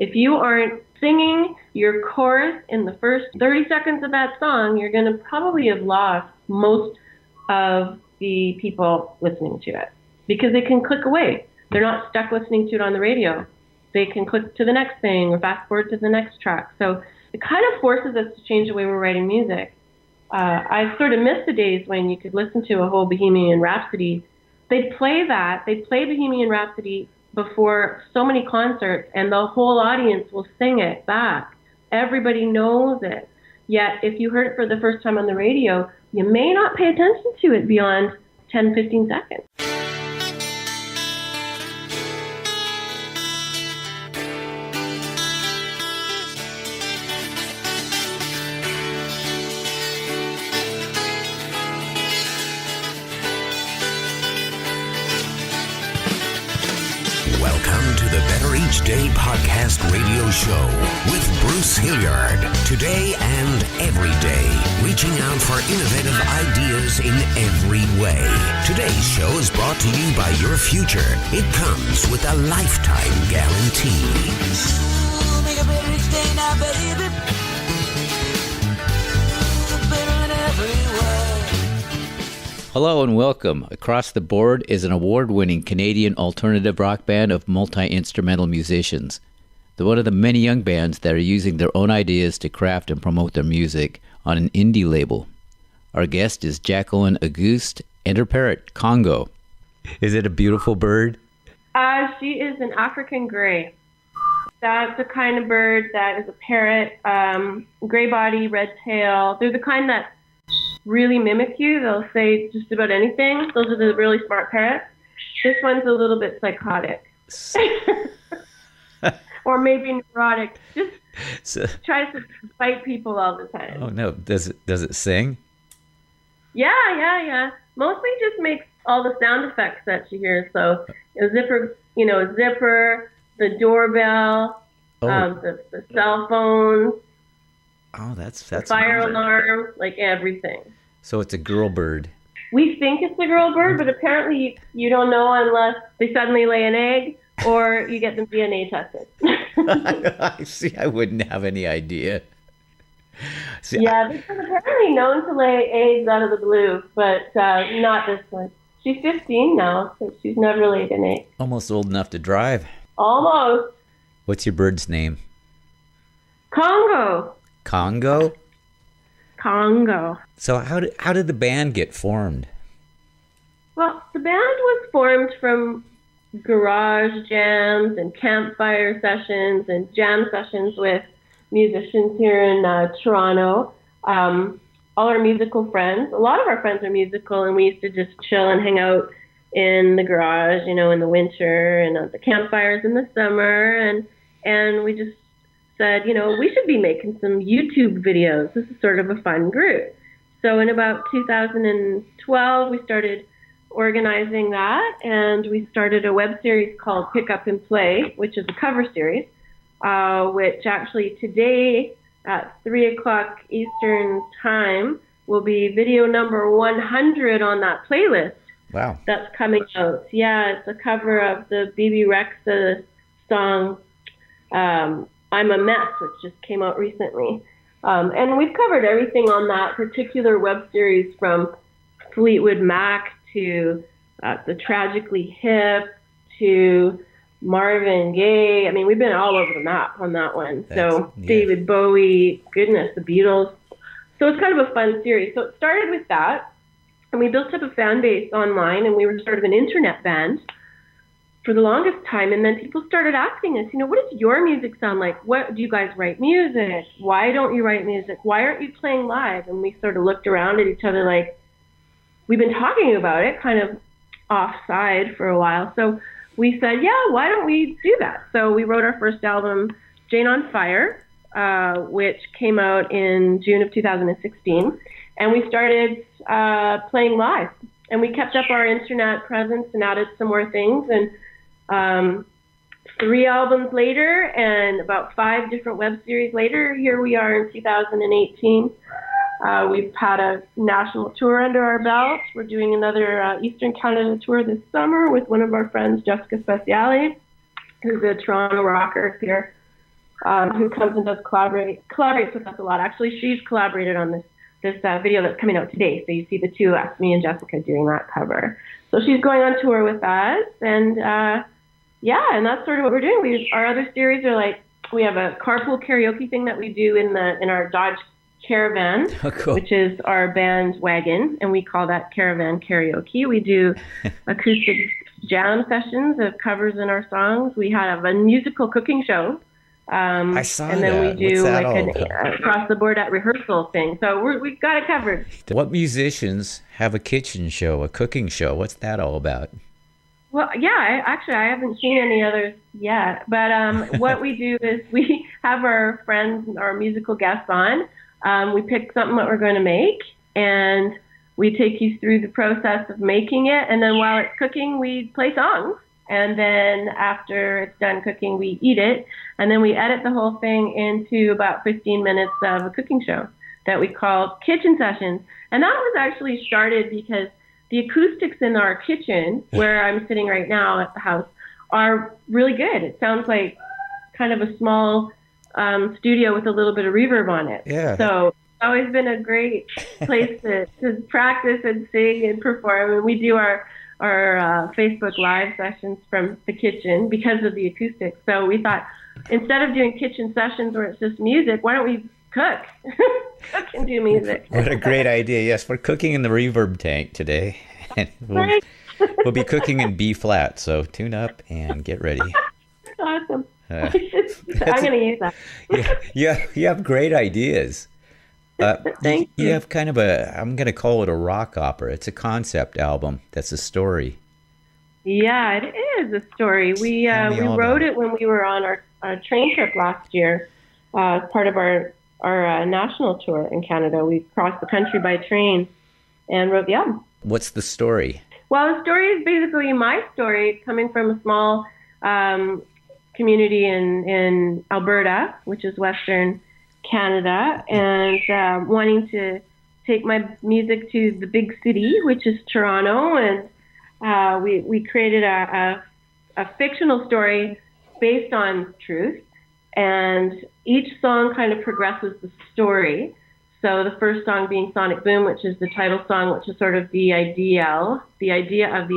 If you aren't singing your chorus in the first 30 seconds of that song, you're going to probably have lost most of the people listening to it because they can click away. They're not stuck listening to it on the radio. They can click to the next thing or fast forward to the next track. So it kind of forces us to change the way we're writing music. I sort of miss the days when you could listen to a whole Bohemian Rhapsody. They'd play Bohemian Rhapsody before so many concerts, and the whole audience will sing it back. Everybody knows it. Yet, if you heard it for the first time on the radio, you may not pay attention to it beyond 10, 15 seconds. Welcome to the Better Each Day podcast radio show with Bruce Hilliard. Today and every day, reaching out for innovative ideas in every way. Today's show is brought to you by your future. It comes with a lifetime guarantee. Make a better each day now, baby. Better in every way. Hello and welcome. Across the Board is an award-winning Canadian alternative rock band of multi-instrumental musicians. They're one of the many young bands that are using their own ideas to craft and promote their music on an indie label. Our guest is Jacqueline Auguste and her parrot, Congo. Is it a beautiful bird? She is an African gray. That's the kind of bird that is a parrot, gray body, red tail. They're the kind that really mimic you. They'll say just about anything. Those are the really smart parrots. This one's a little bit psychotic. Or maybe neurotic. Just tries to fight people all the time. Oh no, does it sing? Yeah. Mostly just makes all the sound effects that she hears. So a zipper, the doorbell, the cell phone. Oh, that's the fire alarm, like everything. So it's a girl bird. We think it's a girl bird, but apparently you don't know unless they suddenly lay an egg or you get them DNA tested. I see. I wouldn't have any idea. Yeah, they're apparently known to lay eggs out of the blue, but not this one. She's 15 now, so she's never laid an egg. Almost old enough to drive. Almost. What's your bird's name? Congo. Congo? Congo. So how did the band get formed? Well, the band was formed from garage jams and campfire sessions and jam sessions with musicians here in Toronto. All our musical friends, a lot of our friends are musical, and we used to just chill and hang out in the garage, in the winter, and at the campfires in the summer, and we just said, we should be making some YouTube videos. This is sort of a fun group. So in about 2012, we started organizing that, and we started a web series called Pick Up and Play, which is a cover series, which actually today at 3 o'clock Eastern time will be video number 100 on that playlist. Wow. That's coming out. Yeah, it's a cover of the BB Rexa song, I'm a Mess, which just came out recently. And we've covered everything on that particular web series, from Fleetwood Mac to the Tragically Hip to Marvin Gaye. I mean, we've been all over the map on that one. David Bowie, goodness, the Beatles. So it's kind of a fun series. So it started with that, and we built up a fan base online, and we were sort of an internet band for the longest time. And then people started asking us, what does your music sound like? What do you guys write music? Why don't you write music? Why aren't you playing live? And we sort of looked around at each other like, we've been talking about it kind of offside for a while. So we said, yeah, why don't we do that? So we wrote our first album, Jane on Fire, which came out in June of 2016. And we started playing live. And we kept up our internet presence and added some more things. And 3 albums later and about 5 different web series later, here we are in 2018. We've had a national tour under our belt. We're doing another Eastern Canada tour this summer with one of our friends, Jessica Speciale, who's a Toronto rocker here. who comes and collaborates with us a lot. Actually, she's collaborated on this video that's coming out today. So you see the two of us, me and Jessica, doing that cover. So she's going on tour with us, and and that's sort of what we're doing. Our other series are like, we have a carpool karaoke thing that we do in our Dodge Caravan, cool. which is our band's wagon, and we call that Caravan Karaoke. We do acoustic jam sessions of covers in our songs. We have a musical cooking show. I saw and then that. we do like an across the board at rehearsal thing. So we've got it covered. What musicians have a kitchen show, a cooking show? What's that all about? Well, yeah, I haven't seen any others yet. But what we do is we have our friends, our musical guests on. We pick something that we're going to make, and we take you through the process of making it. And then while it's cooking, we play songs. And then after it's done cooking, we eat it. And then we edit the whole thing into about 15 minutes of a cooking show that we call Kitchen Sessions. And that was actually started because the acoustics in our kitchen, where I'm sitting right now at the house, are really good. It sounds like kind of a small studio with a little bit of reverb on it. Yeah. So it's always been a great place to practice and sing and perform. And we do our Facebook Live sessions from the kitchen because of the acoustics. So we thought, instead of doing kitchen sessions where it's just music, why don't we cook? Cook and do music. What a great idea. Yes, we're cooking in the reverb tank today. And we'll be cooking in B flat, so tune up and get ready. Awesome. I'm going to use that. Yeah, you have great ideas. Thank you. You have kind of I'm going to call it a rock opera. It's a concept album. That's a story. Yeah, it is a story. We wrote it when we were on our train trip last year, as part of our national tour in Canada. We crossed the country by train and wrote the album. What's the story? Well, the story is basically my story, coming from a small community in Alberta, which is Western Canada, and wanting to take my music to the big city, which is Toronto, and we created a fictional story based on truth, and each song kind of progresses the story. So the first song being Sonic Boom, which is the title song, which is sort of the idea of the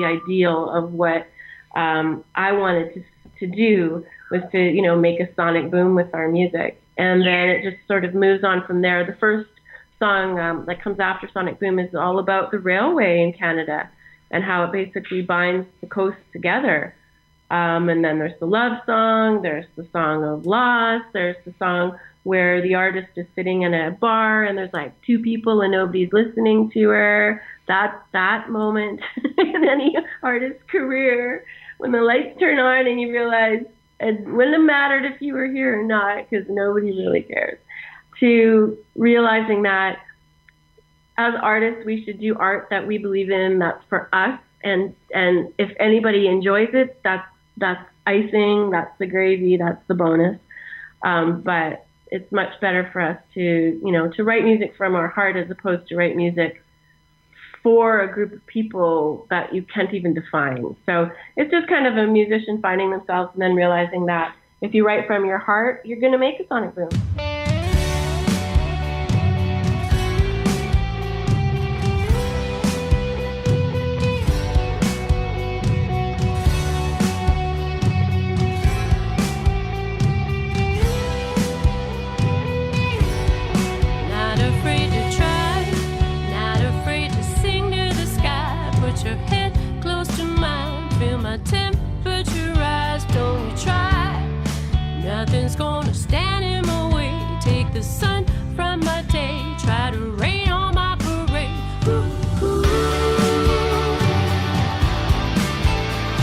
ideal of what I wanted to do, was to, make a sonic boom with our music. And then it just sort of moves on from there. The first song that comes after Sonic Boom is all about the railway in Canada and how it basically binds the coast together. And then there's the love song, there's the song of loss, there's the song where the artist is sitting in a bar and there's like two people and nobody's listening to her. That moment in any artist's career, when the lights turn on and you realize it wouldn't have mattered if you were here or not, because nobody really cares. To realizing that as artists, we should do art that we believe in, that's for us, and if anybody enjoys it, that's icing, that's the gravy, that's the bonus. But it's much better for us to write music from our heart as opposed to write music for a group of people that you can't even define. So it's just kind of a musician finding themselves and then realizing that if you write from your heart, you're going to make a sonic boom. Nothing's gonna stand in my way. Take the sun from my day. Try to rain on my parade. Ooh, ooh.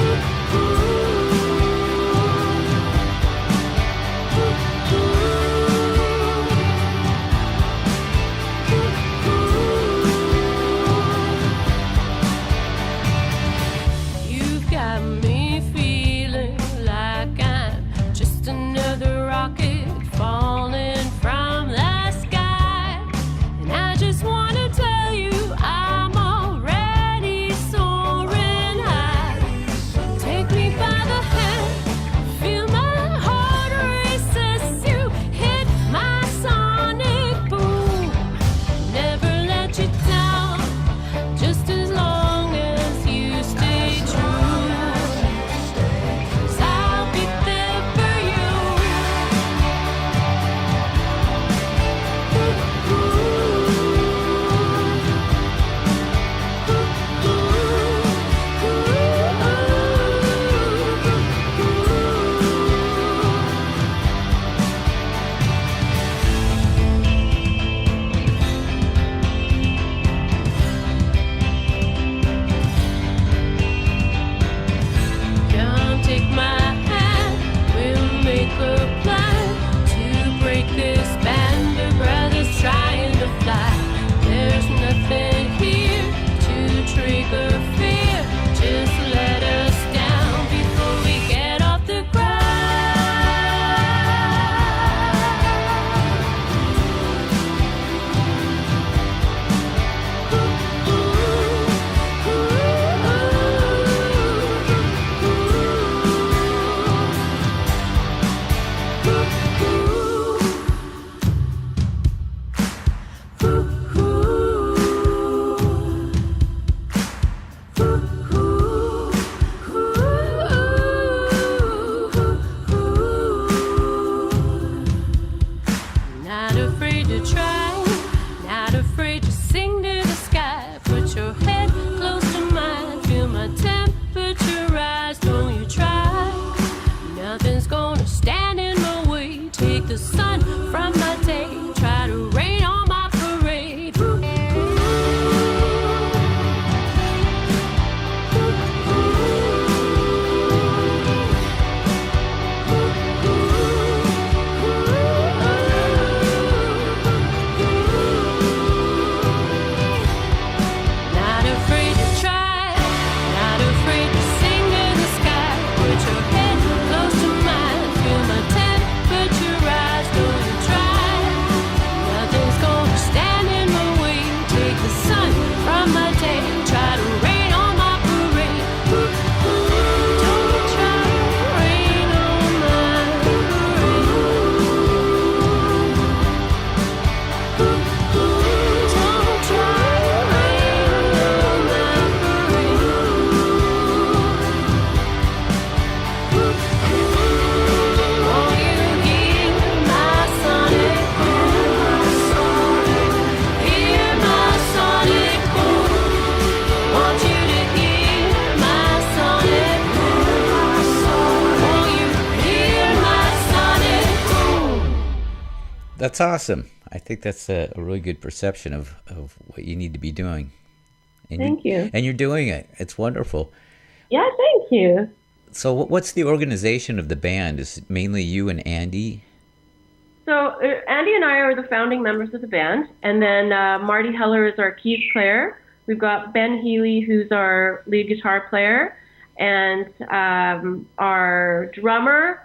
Ooh, ooh. You've got me feeling like I'm just another rocket falling from the sky, and I just the sun from my day, try to rain on my parade. Ooh, not afraid to try, not afraid to sing to the sky. Put your head close to mine, feel my temperature rise. Though you try, nothing's gonna stand in my way. Take the sun from my day, try to rain on my parade. Ooh, don't try to rain on my parade. Don't try to rain on my parade. Won't you hear my sonic boom? Hear my sonic boom. Want you to hear my sonic boom. Won't you hear my sonic boom? That's awesome. I think that's a really good perception of what you need to be doing. And Thank you. And you're doing it. It's wonderful. Yeah, thank you. So what's the organization of the band? Is it mainly you and Andy? So Andy and I are the founding members of the band, and then Marty Heller is our keys player. We've got Ben Healy, who's our lead guitar player, and our drummer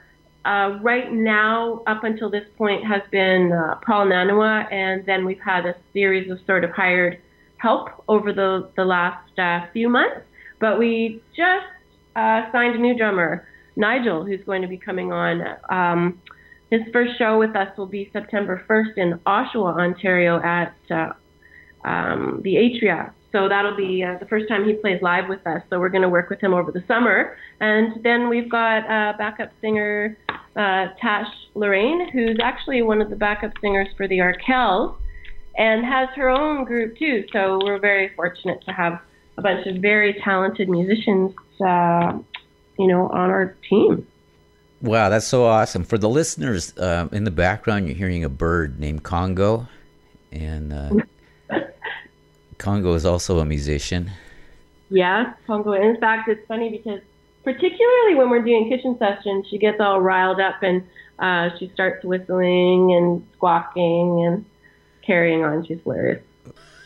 right now, up until this point, has been Paul Nanua, and then we've had a series of sort of hired help over the last few months. But we just signed a new drummer, Nigel, who's going to be coming on. His first show with us will be September 1st in Oshawa, Ontario at the Atria. So that'll be the first time he plays live with us. So we're going to work with him over the summer. And then we've got backup singer Tash Lorraine, who's actually one of the backup singers for the Arkells and has her own group too. So we're very fortunate to have a bunch of very talented musicians, on our team. Wow, that's so awesome. For the listeners, in the background, you're hearing a bird named Congo. And Congo is also a musician. Yeah, Congo. In fact, it's funny because particularly when we're doing kitchen sessions, she gets all riled up and she starts whistling and squawking and carrying on. She's hilarious.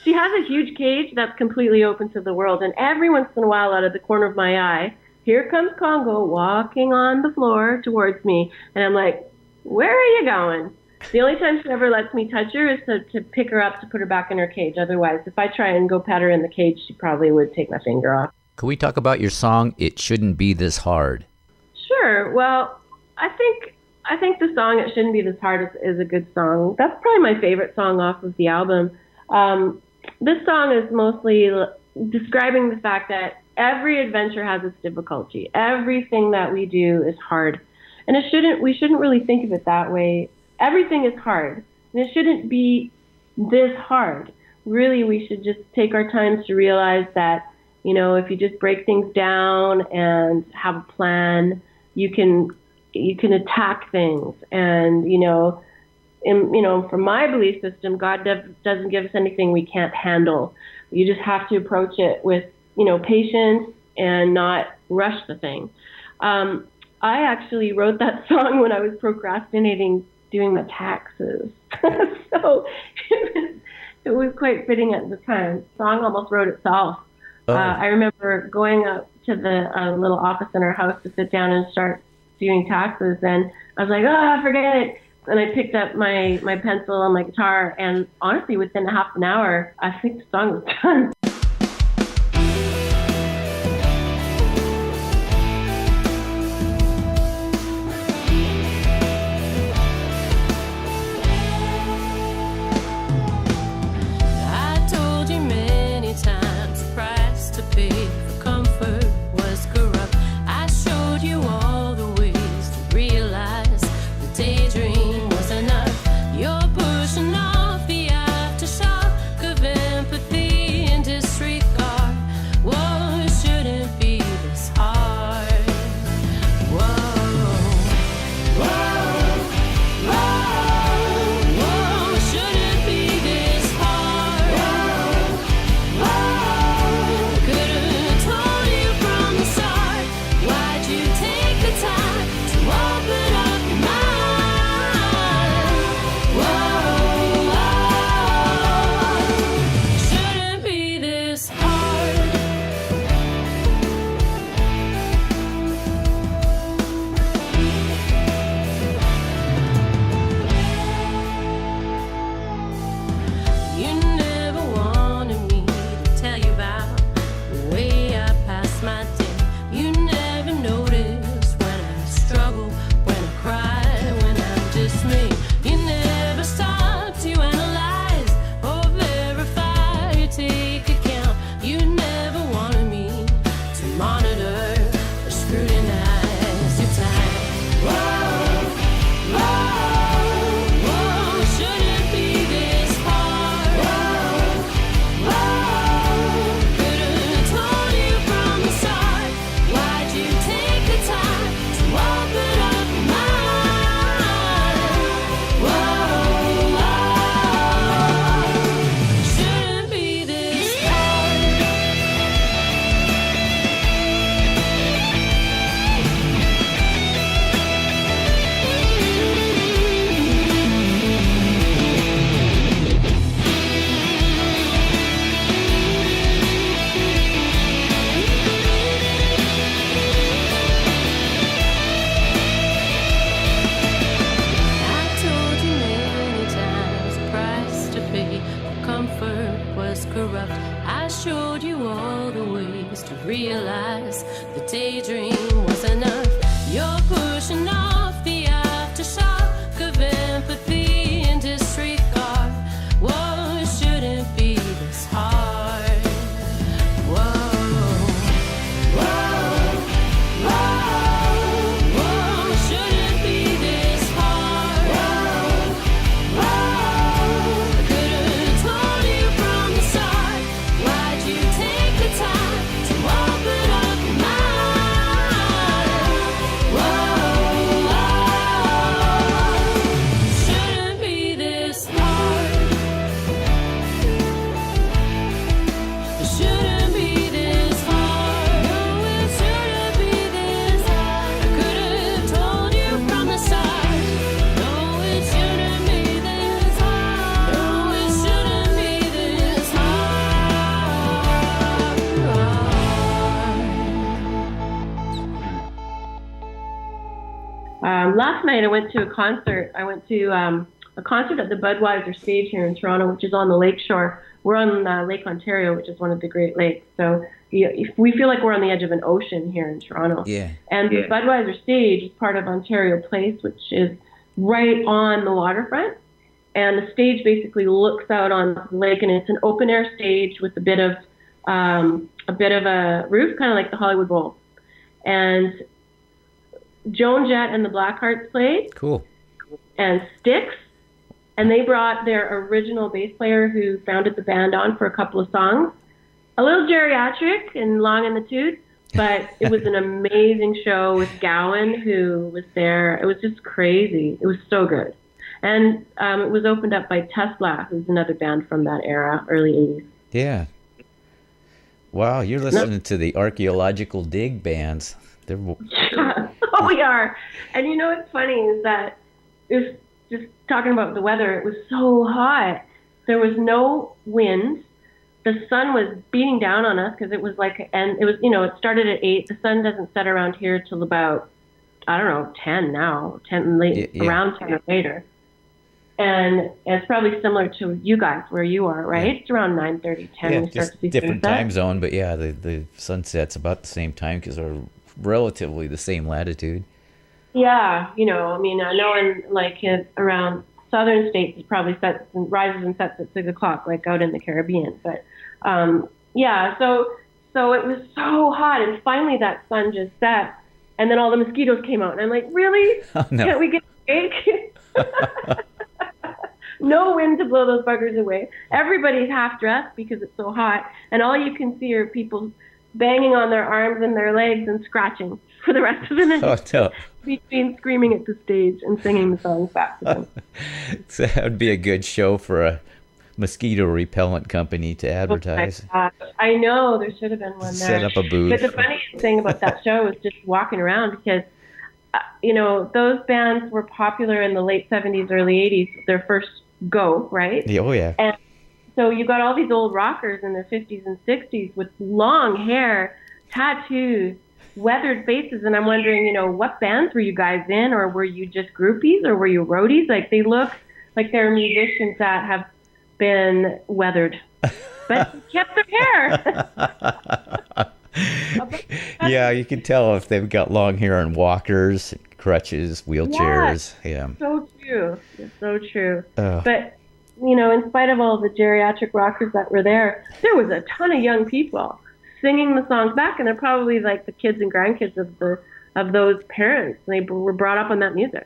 She has a huge cage that's completely open to the world, and every once in a while, out of the corner of my eye, here comes Congo walking on the floor towards me, and I'm like, where are you going? The only time she ever lets me touch her is to pick her up to put her back in her cage. Otherwise, if I try and go pet her in the cage, she probably would take my finger off. Can we talk about your song, It Shouldn't Be This Hard? Sure. Well, I think the song It Shouldn't Be This Hard is a good song. That's probably my favorite song off of the album. This song is mostly describing the fact that every adventure has its difficulty. Everything that we do is hard. And we shouldn't really think of it that way. Everything is hard. And it shouldn't be this hard. Really, we should just take our time to realize that, if you just break things down and have a plan, you can attack things. And, from my belief system, God doesn't give us anything we can't handle. You just have to approach it with, patience and not rush the thing. I actually wrote that song when I was procrastinating doing my taxes. So it was quite fitting at the time. The song almost wrote itself. Oh. I remember going up to the little office in our house to sit down and start doing taxes, and I was like, forget it. And I picked up my pencil and my guitar, and honestly, within a half an hour, I think the song was done. Whoa. realize the daydream was enough. You're pushing off the aftershock of empathy and disregard. Whoa, it shouldn't be this hard. Whoa, whoa, whoa, whoa, it shouldn't be this hard. Whoa, whoa, I could've told you from the start. Why'd you take the time to open up your mind? Whoa, it shouldn't be this hard. It shouldn't be this hard. No, it shouldn't be this hard. I could've told you from the start. No, it shouldn't be this hard. No, it shouldn't be this hard. Last night I went to a concert. I went to a concert at the Budweiser stage here in Toronto, which is on the lakeshore. We're on Lake Ontario, which is one of the Great Lakes. So if we feel like we're on the edge of an ocean here in Toronto. Yeah. And the Budweiser stage is part of Ontario Place, which is right on the waterfront. And the stage basically looks out on the lake, and it's an open air stage with a bit of a roof, kind of like the Hollywood Bowl. And Joan Jett and the Blackhearts played, Cool. and Styx, and they brought their original bass player who founded the band on for a couple of songs. A little geriatric and long in the tooth, but it was an amazing show with Gowan, who was there. It was just crazy. It was so good. And it was opened up by Tesla, who's another band from that era, early 80s. Yeah. Wow, you're listening to the archaeological dig bands. They're Oh, we are. And you know what's funny is that it was just talking about the weather. It was so hot. There was no wind. The sun was beating down on us because it was like, and it was, it started at 8. The sun doesn't set around here till about, I don't know, 10 now, 10 late, Yeah. around 10 or later. And it's probably similar to you guys where you are, right? Yeah. It's around 9:30, 10 yeah, we start just to see different sunset. time zone, but yeah, the sunset's about the same time because they're relatively the same latitude. Yeah, I know around southern states it probably rises and sets at 6 o'clock, like out in the Caribbean. But yeah, so it was so hot, and finally that sun just set, and then all the mosquitoes came out, and I'm like, really? Oh, no. Can't we get a break? No wind to blow those buggers away. Everybody's half dressed because it's so hot, and all you can see are people banging on their arms and their legs and scratching for the rest of the night. Oh, no. Between screaming at the stage and singing the songs back to them. So that would be a good show for a mosquito repellent company to advertise. Oh my gosh. I know, there should have been one there. Set up a booth. But the funniest thing about that show was just walking around because, those bands were popular in the late 70s, early 80s, their first go, right? Yeah, oh, yeah. And so you got all these old rockers in their 50s and 60s with long hair, tattoos, weathered faces, and I'm wondering, what bands were you guys in, or were you just groupies, or were you roadies? Like, they look like they're musicians that have been weathered, but kept their hair. Yeah, you can tell if they've got long hair and walkers, crutches, wheelchairs. Yeah. So true. It's so true. Ugh. But, in spite of all the geriatric rockers that were there was a ton of young people singing the songs back, and they're probably like the kids and grandkids of those parents. They were brought up on that music,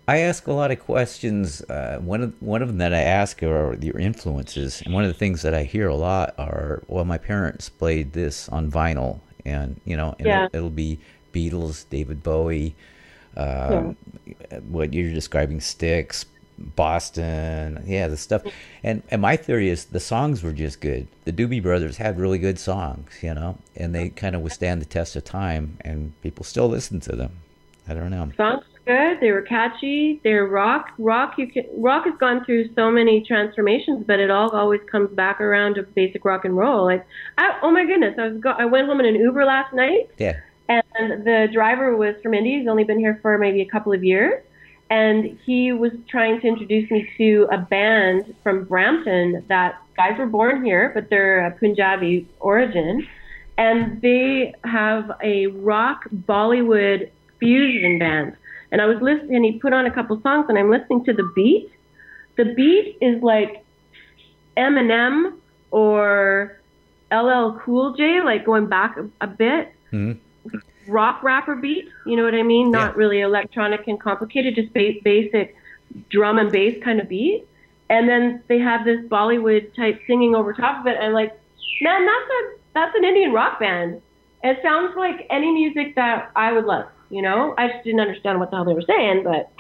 I ask a lot of questions. One of them that I ask are your influences, and one of the things that I hear a lot are, well, my parents played this on vinyl, and it'll be Beatles, David Bowie, what you're describing, Styx, Boston, the stuff. And my theory is the songs were just good. The Doobie Brothers had really good songs, and they kind of withstand the test of time, and people still listen to them. I don't know. Songs were good. They were catchy. They're rock. Rock has gone through so many transformations, but it all always comes back around to basic rock and roll. Like, oh my goodness, I went home in an Uber last night. Yeah. And the driver was from India. He's only been here for maybe a couple of years. And he was trying to introduce me to a band from Brampton that guys were born here, but they're a Punjabi origin. and they have a rock Bollywood fusion band. And I was listening, and he put on a couple songs, and I'm listening to the beat. The beat is like Eminem or LL Cool J, like going back a bit. Mm-hmm. Rock rapper beat, you know what I mean? Not really electronic and complicated, just basic drum and bass kind of beat. And then they have this Bollywood type singing over top of it. And like, man, that's an Indian rock band. It sounds like any music that I would love, you know? I just didn't understand what the hell they were saying, but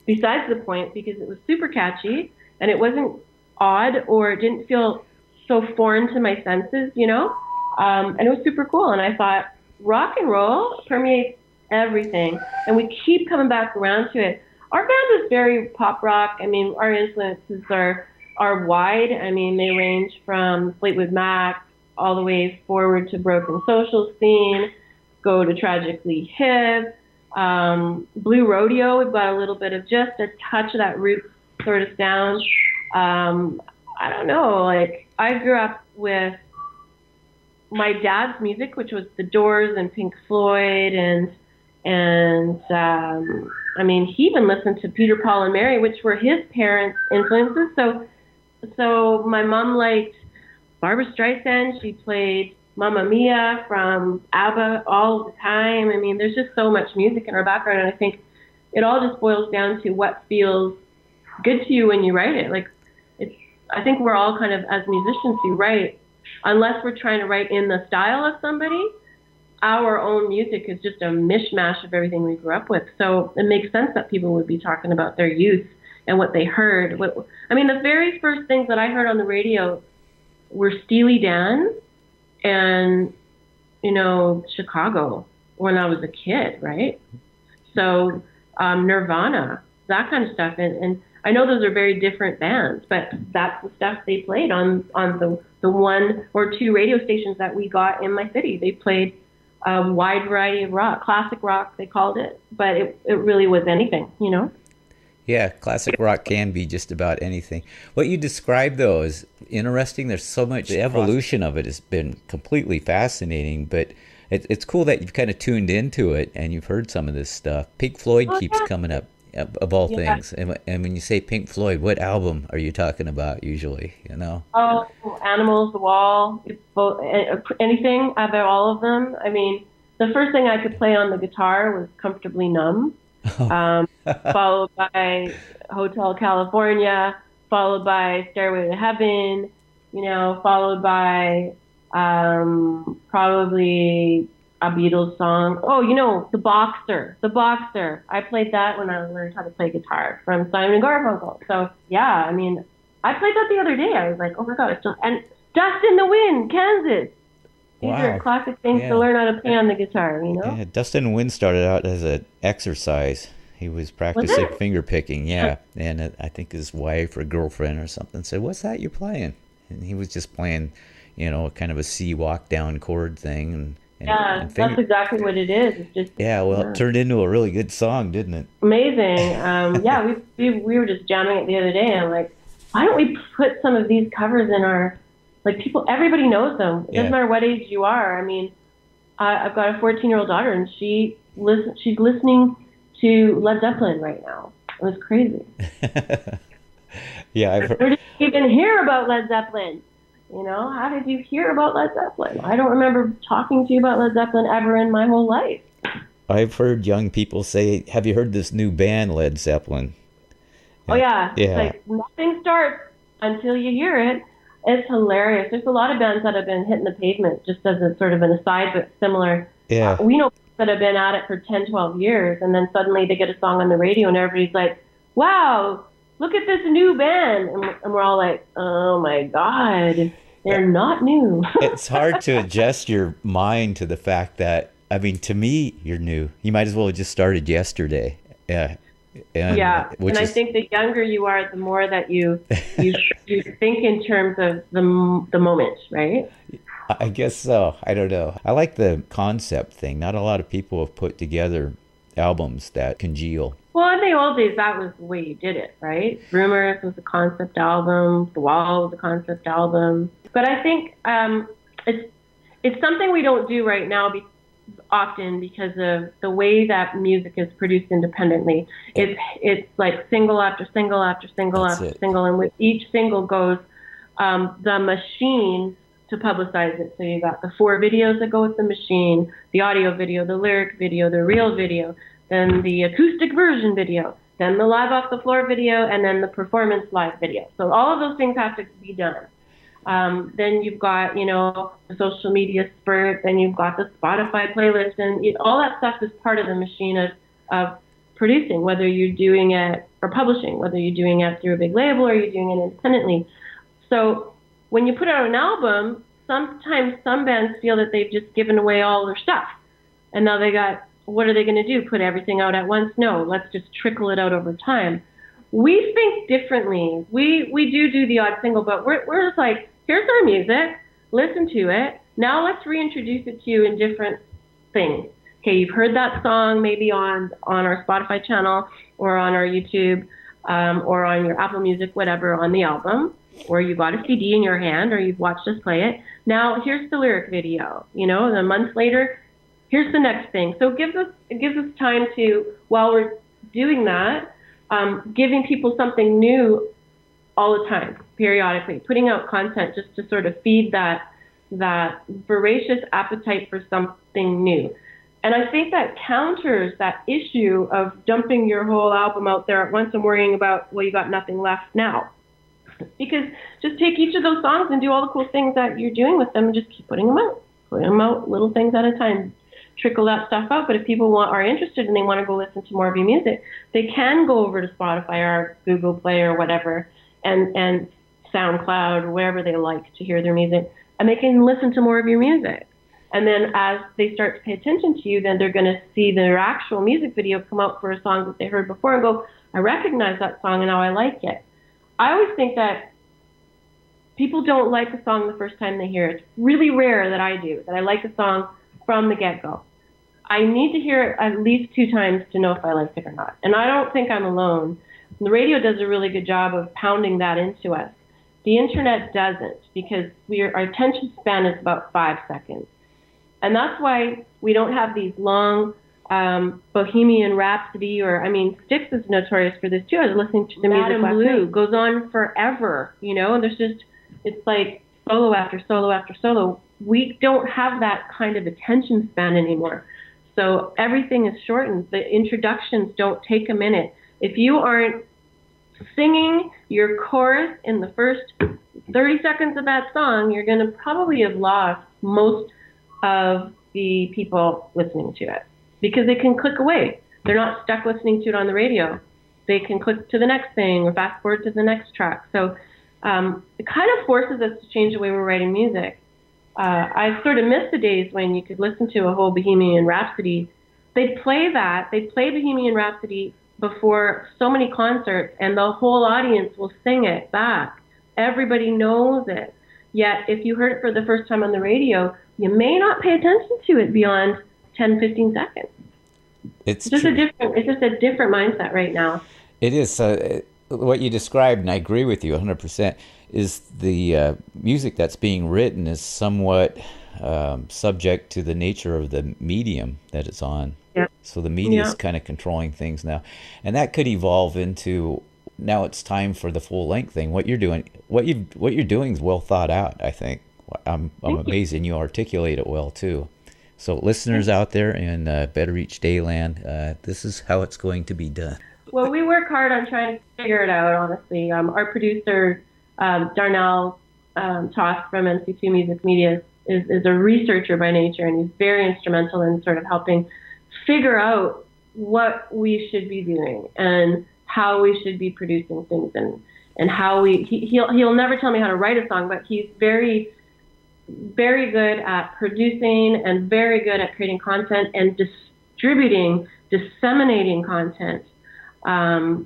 besides the point, because it was super catchy and it wasn't odd or it didn't feel so foreign to my senses, you know? And it was super cool. And I thought, rock and roll permeates everything. And we keep coming back around to it. Our band is very pop rock. I mean, our influences are wide. I mean, they range from Fleetwood Mac all the way forward to Broken Social Scene, go to Tragically Hip, Blue Rodeo. We've got a little bit of just a touch of that roots sort of sound. I don't know. Like, I grew up with my dad's music, which was The Doors and Pink Floyd, and I mean, he even listened to Peter, Paul, and Mary, which were his parents' influences. So my mom liked Barbra Streisand. She played Mamma Mia from ABBA all the time. I mean, there's just so much music in our background, and I think it all just boils down to what feels good to you when you write it. Like, I think we're all kind of, as musicians who write, unless we're trying to write in the style of somebody, our own music is just a mishmash of everything we grew up with. So it makes sense that people would be talking about their youth and what they heard. I mean, the very first things that I heard on the radio were Steely Dan and, you know, Chicago when I was a kid, right? So Nirvana, that kind of stuff. And I know those are very different bands, but that's the stuff they played on the one or two radio stations that we got in my city. They played a wide variety of rock, classic rock, they called it, but it really was anything, you know? Yeah, classic rock can be just about anything. What you described, though, is interesting. There's so much, the evolution of it has been completely fascinating, but it's cool that you've kind of tuned into it and you've heard some of this stuff. Pink Floyd keeps coming up, of all things. And when you say Pink Floyd, what album are you talking about usually, you know? Oh, Animals, The Wall, anything, about all of them. I mean, the first thing I could play on the guitar was Comfortably Numb, followed by Hotel California, followed by Stairway to Heaven, you know, followed by probably a Beatles song. Oh, you know, The Boxer. I played that when I learned how to play guitar from Simon & Garfunkel. So, yeah, I mean, I played that the other day. I was like, oh my God. And Dust in the Wind, Kansas. These are classic things to learn how to play on the guitar, you know? Yeah, Dust in the Wind started out as an exercise. He was practicing finger picking, and I think his wife or girlfriend or something said, "What's that you're playing?" And he was just playing, you know, kind of a C walk down chord thing, and that's exactly what it is. It's just it turned into a really good song, didn't it? Amazing. We were just jamming it the other day, and I'm like, why don't we put some of these covers in our, like, people, everybody knows them. It doesn't matter what age you are. I mean, I've got a 14-year-old daughter, and she's listening to Led Zeppelin right now. It was crazy. Yeah, I've heard. Where did you even hear about Led Zeppelin? You know, how did you hear about Led Zeppelin? I don't remember talking to you about Led Zeppelin ever in my whole life. I've heard young people say, "Have you heard this new band, Led Zeppelin?" Oh, yeah. It's like, nothing starts until you hear it. It's hilarious. There's a lot of bands that have been hitting the pavement, just as a sort of an aside, but similar. Yeah. We know that have been at it for 10, 12 years, and then suddenly they get a song on the radio, and everybody's like, wow, look at this new band. And we're all like, oh, my God, they're not new. It's hard to adjust your mind to the fact that, I mean, to me, you're new. You might as well have just started yesterday. Yeah. And I think the younger you are, the more that you think in terms of the moment, right? I guess so. I don't know. I like the concept thing. Not a lot of people have put together albums that congeal. Well, in the old days, that was the way you did it, right? Rumors was a concept album. The Wall was a concept album. But I think it's something we don't do right now often because of the way that music is produced independently. It's like single after single after single after single, and with each single goes the machine to publicize it. So you got the 4 videos that go with the machine, the audio video, the lyric video, the real video, then the acoustic version video, then the live off the floor video, and then the performance live video. So all of those things have to be done. Then you've got, the social media spurt, then you've got the Spotify playlist, and all that stuff is part of the machine of producing, whether you're doing it or publishing, whether you're doing it through a big label or you're doing it independently. So when you put out an album, sometimes some bands feel that they've just given away all their stuff. And now what are they going to do? Put everything out at once? No, let's just trickle it out over time. We think differently. We do the odd single, but we're just like, here's our music, listen to it. Now let's reintroduce it to you in different things. Okay, you've heard that song maybe on our Spotify channel or on our YouTube or on your Apple Music, whatever, on the album, or you got a CD in your hand or you've watched us play it. Now here's the lyric video, and a month later, here's the next thing. So it gives us time to, while we're doing that, giving people something new all the time, periodically, putting out content just to sort of feed that voracious appetite for something new. And I think that counters that issue of dumping your whole album out there at once and worrying about, well, you got nothing left now. Because just take each of those songs and do all the cool things that you're doing with them and just keep putting them out little things at a time. Trickle that stuff out. But if people are interested and they want to go listen to more of your music, they can go over to Spotify or Google Play or whatever and SoundCloud or wherever they like to hear their music, and they can listen to more of your music. And then as they start to pay attention to you, then they're going to see their actual music video come out for a song that they heard before and go, I recognize that song and now I like it. I always think that people don't like a song the first time they hear it. It's really rare that I do, that I like a song from the get-go. I need to hear it at least 2 times to know if I like it or not. And I don't think I'm alone. The radio does a really good job of pounding that into us. The internet doesn't, because our attention span is about 5 seconds. And that's why we don't have these long Bohemian Rhapsody, Styx is notorious for this too. I was listening to the music last night. Goes on forever, and it's like solo after solo after solo. We don't have that kind of attention span anymore. So everything is shortened. The introductions don't take a minute. If you aren't singing your chorus in the first 30 seconds of that song, you're going to probably have lost most of the people listening to it, because they can click away. They're not stuck listening to it on the radio. They can click to the next thing or fast forward to the next track. So it kind of forces us to change the way we're writing music. I sort of miss the days when you could listen to a whole Bohemian Rhapsody. They'd play Bohemian Rhapsody before so many concerts, and the whole audience will sing it back. Everybody knows it. Yet, if you heard it for the first time on the radio, you may not pay attention to it beyond 10, 15 seconds. It's just a different mindset right now. It is. What you described, and I agree with you 100%, is the music that's being written is somewhat subject to the nature of the medium that it's on. Yeah. So the media is kind of controlling things now. And that could evolve into, now it's time for the full length thing. What you're doing is well thought out, I think. I'm amazed, and you articulate it well too. So listeners out there in Better Each Day land, this is how it's going to be done. Well, we work hard on trying to figure it out, honestly. Our producer, Darnell Toth from MC2 Music Media, is a researcher by nature, and he's very instrumental in sort of helping figure out what we should be doing and how we should be producing things, and how he'll never tell me how to write a song, but he's very, very good at producing and very good at creating content and disseminating content, and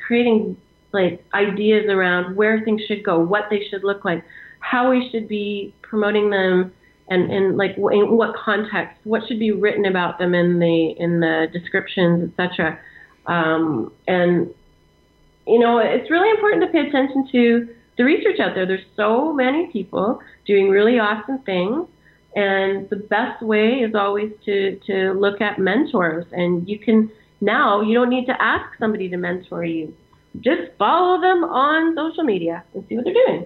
creating like ideas around where things should go, what they should look like, how we should be promoting them, and in what context, what should be written about them in the descriptions, etc. And it's really important to pay attention to the research out there. There's so many people doing really awesome things. And the best way is always to look at mentors. And you don't need to ask somebody to mentor you. Just follow them on social media and see what they're doing,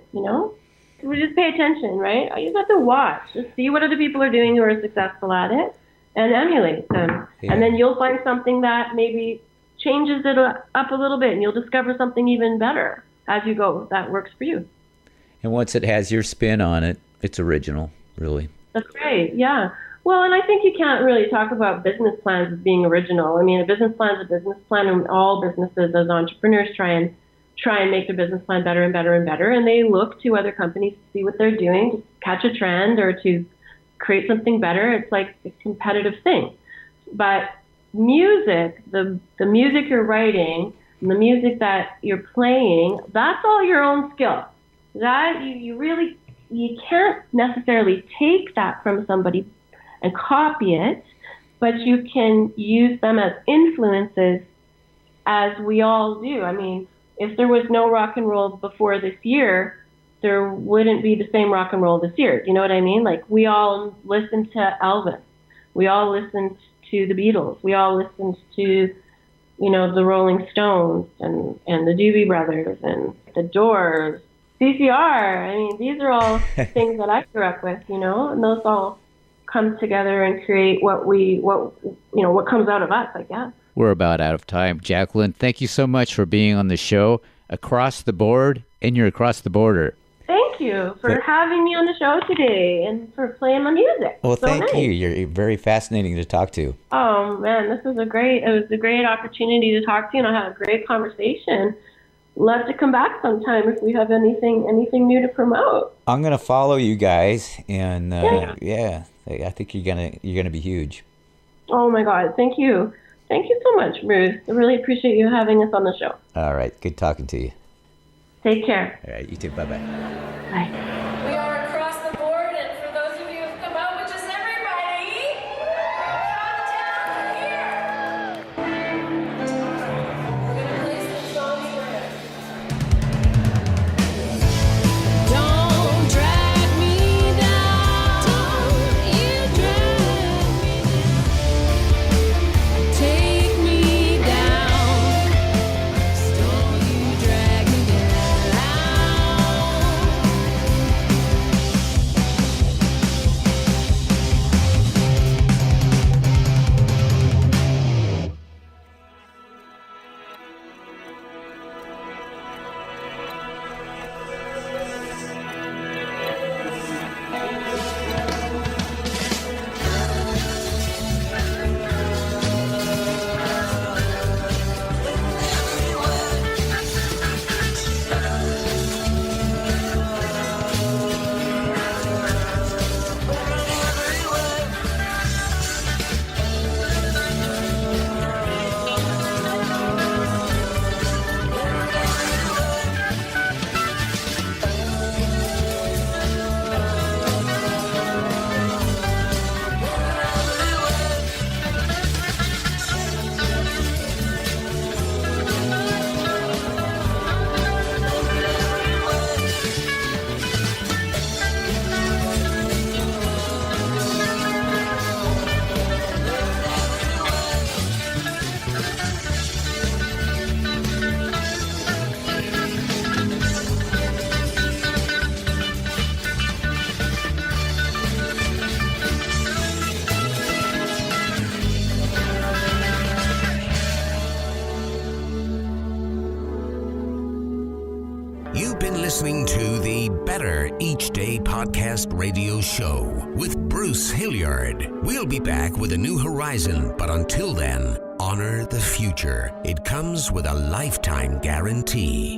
We just pay attention, right? You just have to watch. Just see what other people are doing who are successful at it and emulate them. Yeah. And then you'll find something that maybe changes it up a little bit, and you'll discover something even better as you go that works for you. And once it has your spin on it, it's original, really. That's right, yeah. Well, and I think you can't really talk about business plans as being original. I mean, a business plan is a business plan, and all businesses as entrepreneurs try and make their business plan better and better and better, and they look to other companies to see what they're doing, to catch a trend or to create something better. It's like a competitive thing. You music, the music you're writing, and the music that you're playing, that's all your own skill. That you can't necessarily take that from somebody and copy it, but you can use them as influences, as we all do. I mean, if there was no rock and roll before this year, there wouldn't be the same rock and roll this year. You know what I mean? Like, we all listened to Elvis. We all listened to the Beatles. We all listened to, the Rolling Stones and the Doobie Brothers and the Doors, CCR. I mean, these are all things that I grew up with, and those all come together and create what comes out of us, I guess. We're about out of time. Jacqueline, thank you so much for being on the show. Across the board, and you're across the border. Thank you for having me on the show today and for playing my music. Well, thank you. You're very fascinating to talk to. Oh, man, it was a great opportunity to talk to you, and I had a great conversation. Love to come back sometime if we have anything new to promote. I'm going to follow you guys, and I think you're gonna be huge. Oh, my God. Thank you. Thank you so much, Bruce. I really appreciate you having us on the show. All right. Good talking to you. Take care. All right. You too. Bye-bye. Bye. We are across the board, and for those of you who have come out, which is everybody, from here. We're going to play some songwriter. Don't drag me down. Don't you drag me down. Take me down. Don't you drag me down. You've been listening to the Better Each Day podcast radio show with Bruce Hilliard. We'll be back with a new horizon, but until then, honor the future. It comes with a lifetime guarantee.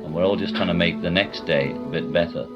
And we're all just trying to make the next day a bit better.